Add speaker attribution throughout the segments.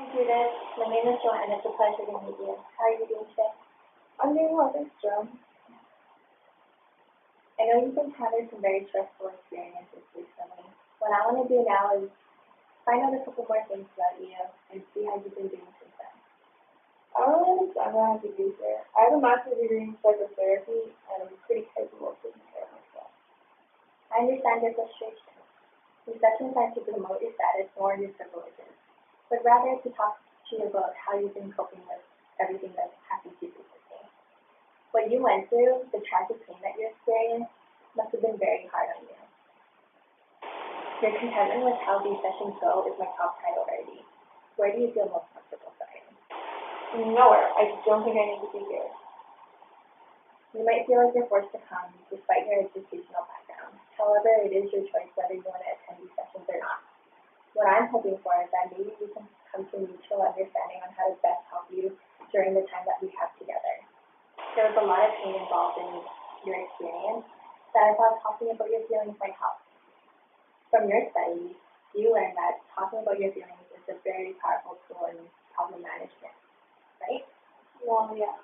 Speaker 1: Judith. My name is Joanne, and it's a pleasure to meet you. How are you doing today?
Speaker 2: I'm doing well, thanks, Joe.
Speaker 1: I know you've encountered some very stressful experiences recently. What I want to do now is find out a couple more things about you and see how you've been doing since then.
Speaker 2: I don't really understand what I have to do here. I have a master's degree in psychotherapy, and I'm pretty capable of taking care of myself.
Speaker 1: I understand your frustration. These sessions aren't to promote your status nor your privileges, but rather to talk to you about how you've been coping with everything that's happened to you recently. What you went through, the tragic pain that you experienced, must have been very hard on you. Your contentment with how these sessions go is my top priority. Where do you feel most comfortable starting?
Speaker 2: Nowhere. I just don't think I need to be here.
Speaker 1: You might feel like you're forced to come despite your educational background. However, it is your choice whether you want to attend these sessions or not. What I'm hoping for is that maybe we can come to mutual understanding on how to best help you during the time that we have together. There was a lot of pain involved in your experience that I thought talking about your feelings might help. From your studies, you learned that talking about your feelings is a very powerful tool in problem management, right?
Speaker 2: Well, yeah.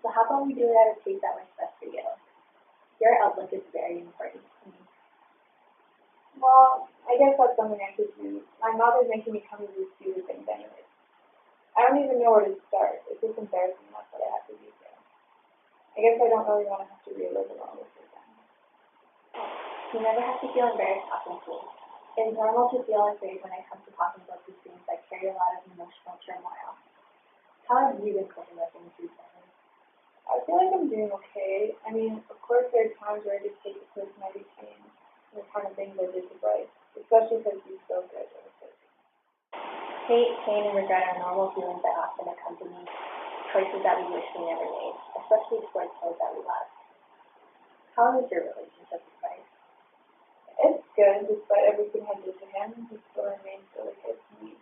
Speaker 1: So how about we do it at a pace that works best for you? Your outlook is very important to me.
Speaker 2: Well, I guess that's something I could do. My mother's making me come to these stupid things anyways. I don't even know where to start. It's just embarrassing enough that I have to be here. I guess I don't really want to have to relive it all over again.
Speaker 1: You never have to feel embarrassed talking to me. It's normal to feel afraid when it comes to talking about these things that carry a lot of emotional turmoil. How have you been coping with things recently?
Speaker 2: I feel like I'm doing okay. I mean, of course there are times where I just take the person I became and the kind of things I did to Bryce, especially because he's so good at it.
Speaker 1: Hate, pain, and regret are normal feelings that often accompany choices that we wish we never made, especially towards those that we love. How is your relationship with Bryce?
Speaker 2: It's good, despite everything I did to him, he still remains really good to me.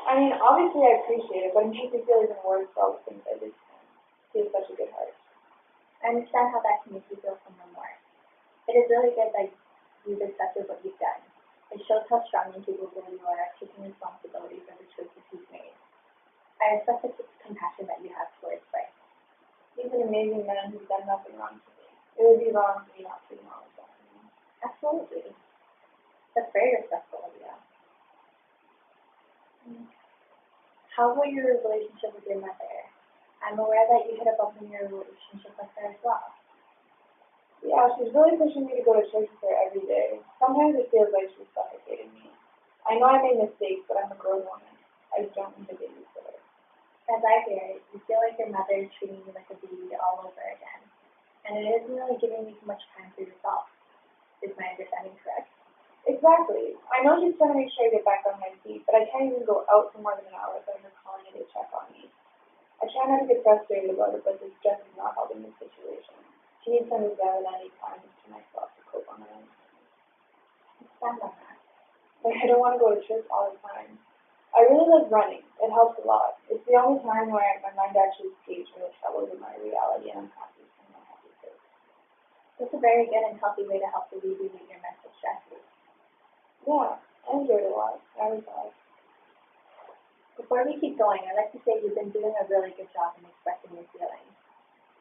Speaker 2: I mean, obviously I appreciate it, but it makes me feel even worse for all the things I did to him. He has such a good heart.
Speaker 1: I understand how that can make you feel some remorse. It is really good that you've accepted what you've done. It shows how strong and capable you are of taking responsibility for the choices you've made. I respect the compassion that you have towards Bryce.
Speaker 2: He's an amazing man who's done nothing wrong to me. It would be wrong for me not to acknowledge that.
Speaker 1: Absolutely. That's very respectful of you. How about your relationship with your mother? I'm aware that you hit a bump in your relationship with her as well.
Speaker 2: Yeah, she's really pushing me to go to church with her every day. Sometimes it feels like she's suffocating me. I know I made mistakes, but I'm a grown woman. I just don't need to babysit her.
Speaker 1: As I hear it, you feel like your mother is treating you like a baby all over again. And it isn't really giving you too much time for yourself. Is my understanding correct?
Speaker 2: Exactly. I know she's trying to make sure I get back on my feet, but I can't even go out for more than an hour without her calling in to check on me. I try not to get frustrated about it, but this stress is not helping the situation. She needs to understand that I need time to myself to cope on my own.
Speaker 1: I stand on that.
Speaker 2: Like, I don't want to go to church all the time. I really like running. It helps a lot. It's the only time where my mind actually escapes from the troubles of my reality, and I'm happy in my happy place.
Speaker 1: It's a very good and healthy way to help alleviate your mental stresses.
Speaker 2: Yeah, I enjoyed it a lot. I was glad.
Speaker 1: Before we keep going, I'd like to say you've been doing a really good job in expressing your feelings.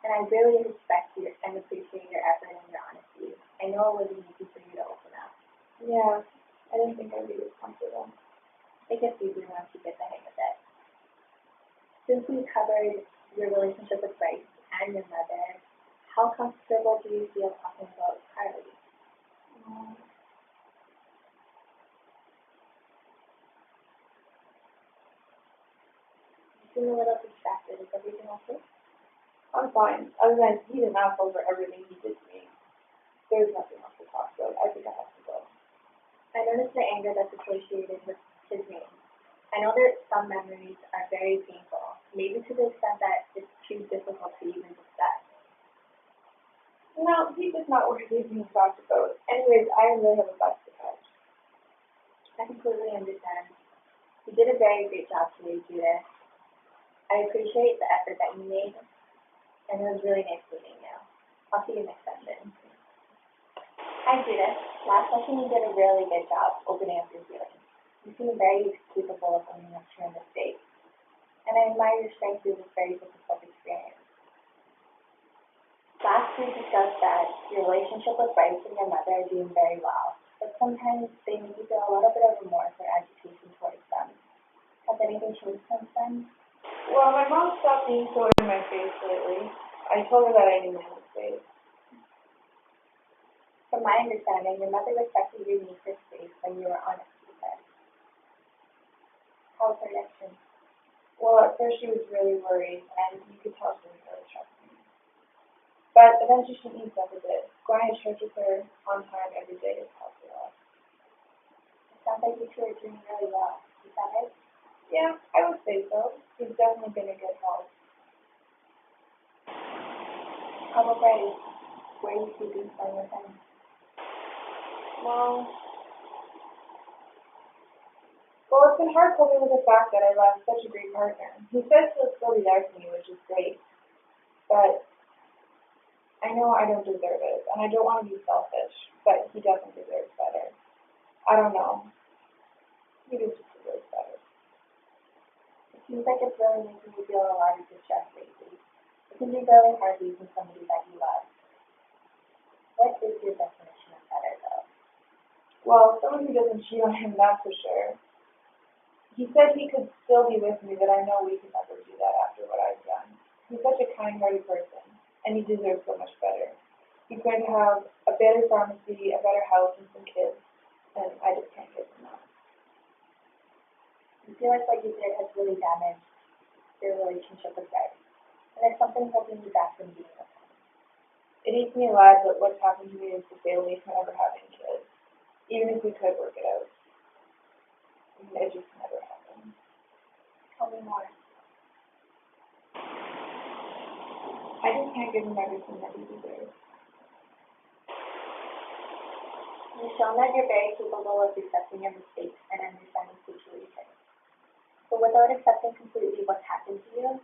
Speaker 1: And I really respect you and appreciate your effort and your honesty. I know it wasn't easy for you to open up.
Speaker 2: Yeah, I didn't think I'd be this comfortable.
Speaker 1: It gets easier once you get the hang of it. Since we covered your relationship with Bryce and your mother, how comfortable do you feel talking about Carly? You seem a little distracted. Is everything okay?
Speaker 2: I'm fine. Other than he's an asshole for everything he did to me. There's nothing else to talk about. I think I have to go.
Speaker 1: I noticed the anger that's associated with his name. I know that some memories are very painful, maybe to the extent that it's too difficult to even discuss.
Speaker 2: No, he's just not worthy of being talked about. Anyways, I really have a bus to catch.
Speaker 1: I completely understand. You did a very great job today, Judith. I appreciate the effort that you made, and it was really nice meeting you. I'll see you next session. Hi, Judith. Last session you did a really good job opening up your feelings. You seem very capable of owning up to your mistakes, and I admire your strength through this very difficult experience. Last, we discussed that your relationship with Bryce and your mother are doing very well, but sometimes they make you feel a little bit of remorse or agitation towards them. Has anything changed since then?
Speaker 2: Well, my mom stopped being so in my face lately. I told her that I knew my mistakes.
Speaker 1: From my understanding, your mother respected your need for space when you were honest with her. How was her reaction?
Speaker 2: Well, at first she was really worried, and you could tell she didn't really trust me. But eventually she eased up a bit. Going to church with her on time every day has helped a lot.
Speaker 1: It sounds like you two are doing really well. Is that right?
Speaker 2: Yeah, I would say so. He's definitely been a good help.
Speaker 1: How about Bryce? Where are you keeping playing with him?
Speaker 2: Well, it's been hard coping with the fact that I lost such a great partner. He says he'll still be there for me, which is great. But I know I don't deserve it, and I don't want to be selfish, but he definitely deserves better. I don't know. He just deserves better.
Speaker 1: It seems like it's really making you feel a lot of distress lately. It can be really hard losing somebody that you love. What is your definition of better, though?
Speaker 2: Well, someone who doesn't cheat on him, that's for sure. He said he could still be with me, but I know we could never do that after what I've done. He's such a kind-hearted person, and he deserves so much better. He's going to have a better pharmacy, a better house, and some kids, and I just can't give him that.
Speaker 1: You feel like what you did has really damaged your relationship with Bryce, and there's something holding you back from being with him.
Speaker 2: It eats me alive that what's happened to me is to fail me from ever having kids. Even if we could work it out. It just never happened.
Speaker 1: Tell me more.
Speaker 2: I just can't give him everything that he deserves.
Speaker 1: You've shown that you're very capable of accepting your mistakes and understanding situations. But without accepting completely what's happened to you,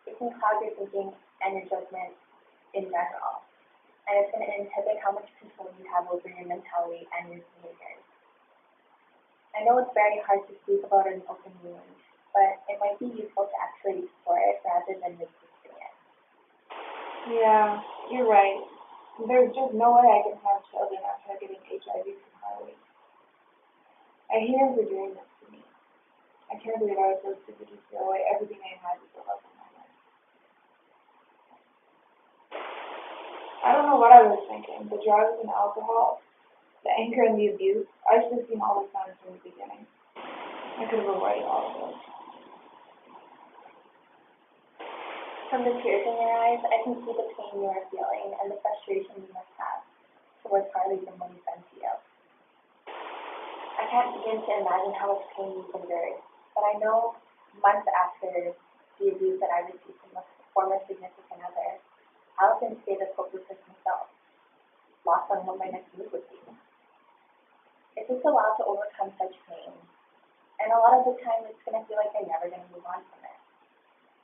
Speaker 1: it can cloud your thinking and your judgment in general. And it's going to inhibit how much control you have over your mentality and your behaviors. I know it's very hard to speak about an open wound, but it might be useful to actually explore it rather than resisting it.
Speaker 2: Yeah, you're right. There's just no way I can have children after getting HIV from Harley. I hate him for doing this to me. I can't believe I was so stupid to throw away everything I had with the love of my life. I don't know what I was thinking. The drugs and alcohol, the anger and the abuse. I should have seen all the signs from the beginning. I could have avoided all of those.
Speaker 1: From the tears in your eyes, I can see the pain you are feeling and the frustration you must have towards Harley from what he's done to you. I can't begin to imagine how much pain you've endured, but I know months after the abuse that I received from a former significant other, Allison stayed as hopeless as himself, lost on what my next move would be. It takes a while to overcome such pain, and a lot of the time it's going to feel like you're never going to move on from it.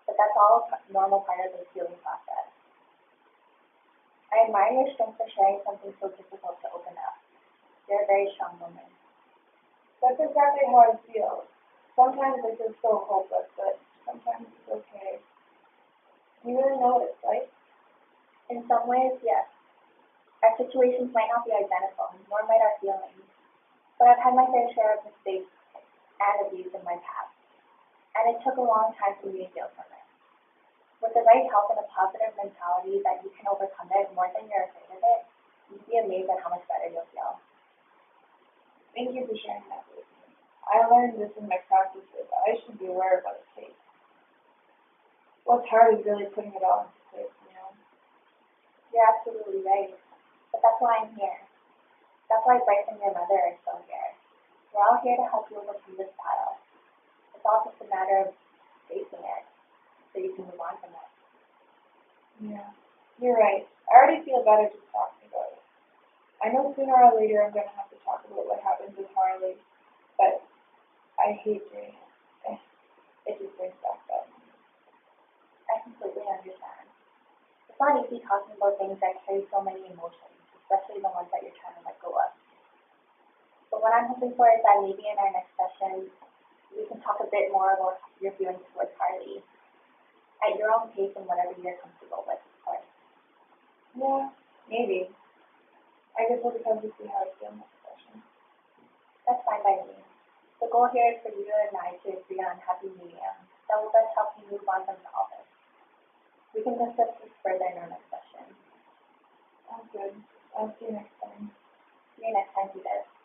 Speaker 1: But that's all a normal part of the healing process. I admire your strength for sharing something so difficult to open up. You're a very strong woman.
Speaker 2: That's exactly how I feel. Sometimes I feel so hopeless, but sometimes it's okay. You really notice, right?
Speaker 1: In some ways, yes. Our situations might not be identical, nor might our feelings. But I've had my fair share of mistakes and abuse in my past. And it took a long time for me to heal from it. With the right help and a positive mentality that you can overcome it more than you're afraid of it, you'd be amazed at how much better you'll feel.
Speaker 2: Thank you for sharing that with me. I learned this in my practices. I should be aware of what it takes. What's hard is really putting it all into place, you know?
Speaker 1: You're absolutely right. But that's why I'm here. That's why Bryce and your mother are still here. We're all here to help you overcome this battle. It's all just a matter of facing it, so you can move on from it.
Speaker 2: Yeah, you're right. I already feel better just talking about it. I know sooner or later I'm going to have to talk about what happened with Harley, but I hate doing it. It just brings back that.
Speaker 1: I completely understand. It's not easy talking about things that carry so many emotions, especially the ones that you're trying to let go of. But what I'm hoping for is that maybe in our next session, more about your feelings towards Harley. At your own pace and whatever you're comfortable with, of course.
Speaker 2: Yeah, maybe. I guess we'll just have to see how I feel next session.
Speaker 1: That's fine by me. The goal here is for you and I to agree on a happy medium that will best help you move on from all this. We can discuss this further in our next session.
Speaker 2: Sounds good. I'll see you next time.
Speaker 1: See you next time, Judith.